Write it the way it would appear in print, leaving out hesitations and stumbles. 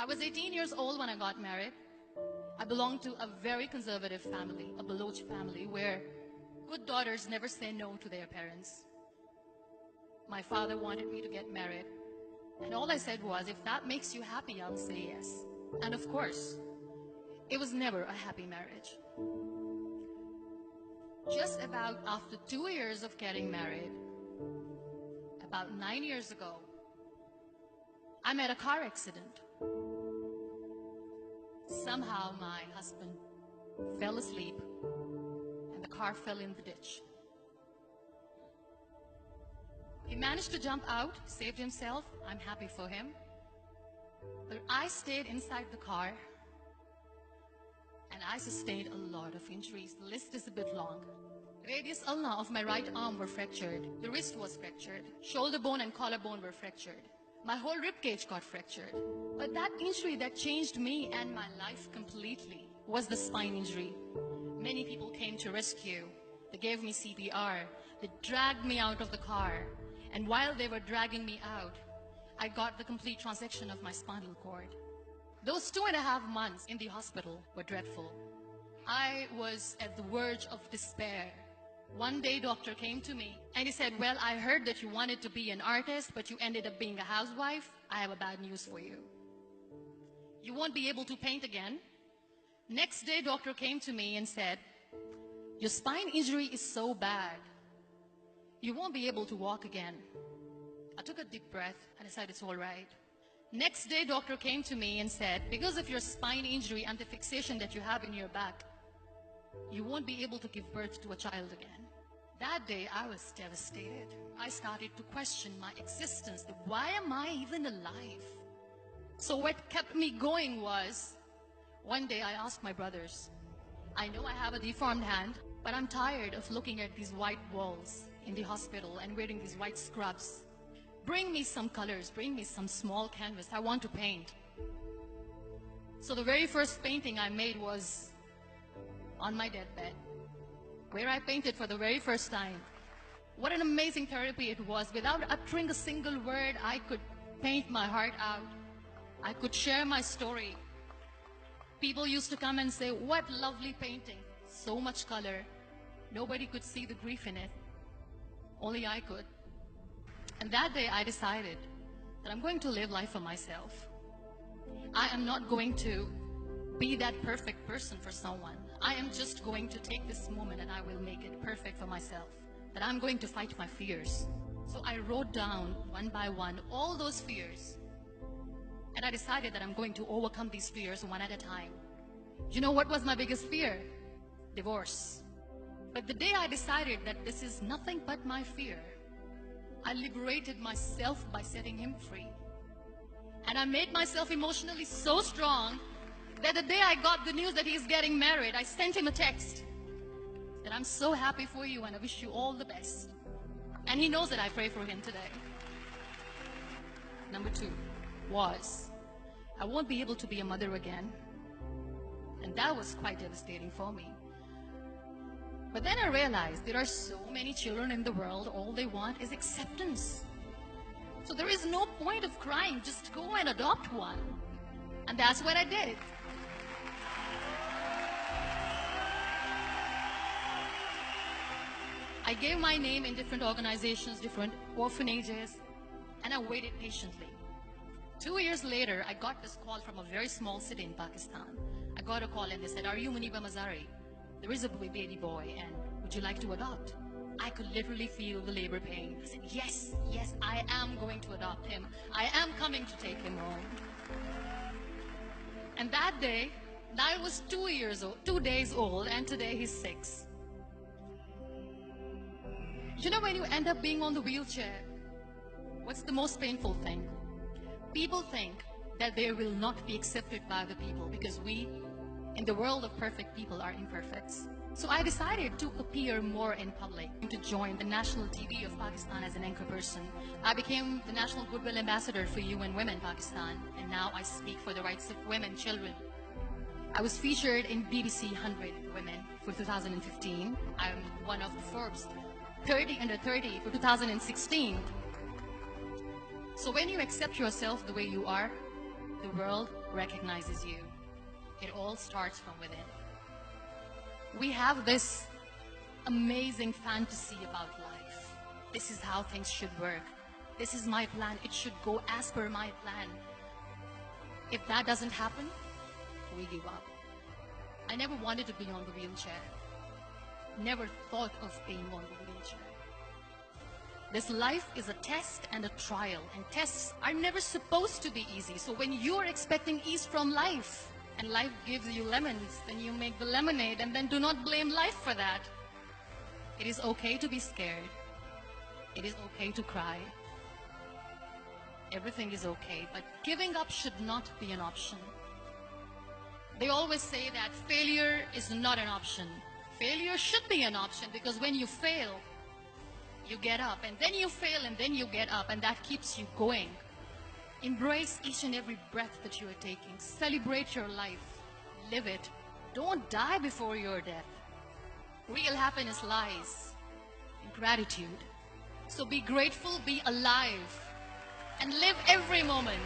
I was 18 years old when I got married. I belonged to a very conservative family, a Baloch family, where good daughters never say no to their parents. My father wanted me to get married, and all I said was, if that makes you happy, I'll say yes. And of course, it was never a happy marriage. Just about after 2 years of getting married, about 9 years ago, I met a car accident. Somehow my husband fell asleep and the car fell in the ditch. He managed to jump out, saved himself. I'm happy for him. But I stayed inside the car and I sustained a lot of injuries. The list is a bit long. Radius ulna of my right arm were fractured. The wrist was fractured. Shoulder bone and collarbone were fractured. My whole rib cage got fractured. But that injury that changed me and my life completely was the spine injury. Many people came to rescue. They gave me CPR. They dragged me out of the car. And while they were dragging me out, I got the complete transection of my spinal cord. Those 2.5 months in the hospital were dreadful. I was at the verge of despair. One day, doctor came to me and he said, well, I heard that you wanted to be an artist, but you ended up being a housewife. I have a bad news for you. You won't be able to paint again. Next day, doctor came to me and said, your spine injury is so bad, you won't be able to walk again. I took a deep breath and I said, it's all right. Next day, doctor came to me and said, because of your spine injury and the fixation that you have in your back, you won't be able to give birth to a child again. That day, I was devastated. I started to question my existence. Why am I even alive? So what kept me going was, one day I asked my brothers, I know I have a deformed hand, but I'm tired of looking at these white walls in the hospital and wearing these white scrubs. Bring me some colors, bring me some small canvas. I want to paint. So the very first painting I made was on my deathbed, where I painted for the very first time. What an amazing therapy it was. Without uttering a single word, I could paint my heart out. I could share my story. People used to come and say, what lovely painting, so much color. Nobody could see the grief in it. Only I could. And that day I decided that I'm going to live life for myself. I am not going to be that perfect person for someone. I am just going to take this moment and I will make it perfect for myself. That I'm going to fight my fears. So I wrote down one by one all those fears. And I decided that I'm going to overcome these fears one at a time. You know what was my biggest fear? Divorce. But the day I decided that this is nothing but my fear, I liberated myself by setting him free. And I made myself emotionally so strong that the day I got the news that he's getting married, I sent him a text that I'm so happy for you and I wish you all the best. And he knows that I pray for him today. Number 2 was, I won't be able to be a mother again. And that was quite devastating for me. But then I realized there are so many children in the world, all they want is acceptance. So there is no point of crying, just go and adopt one. And that's what I did. I gave my name in different organizations, different orphanages, and I waited patiently. 2 years later, I got this call from a very small city in Pakistan. I got a call and they said, are you Muniba Mazari? There is a baby boy and would you like to adopt? I could literally feel the labor pain. I said, yes, yes, I am going to adopt him. I am coming to take him home. And that day, I was 2 days old, and today he's 6. You know, when you end up being on the wheelchair, what's the most painful thing? People think that they will not be accepted by the people because we, in the world of perfect people, are imperfects. So I decided to appear more in public, to join the national TV of Pakistan as an anchor person. I became the National Goodwill Ambassador for UN Women Pakistan, and now I speak for the rights of women, children. I was featured in BBC 100 Women for 2015. I'm one of the Forbes 30 under 30 for 2016. So when you accept yourself the way you are, the world recognizes you. It all starts from within. We have this amazing fantasy about life. This is how things should work. This is my plan. It should go as per my plan. If that doesn't happen, we give up. I never wanted to be on the wheelchair. Never thought of being on the wheelchair. This life is a test and a trial, and tests are never supposed to be easy. So when you're expecting ease from life, and life gives you lemons, then you make the lemonade, and then do not blame life for that. It is okay to be scared. It is okay to cry. Everything is okay, but giving up should not be an option. They always say that failure is not an option. Failure should be an option, because when you fail, you get up, and then you fail, and then you get up, and that keeps you going. Embrace each and every breath that you are taking. Celebrate your life. Live it. Don't die before your death. Real happiness lies in gratitude. So be grateful, be alive, and live every moment.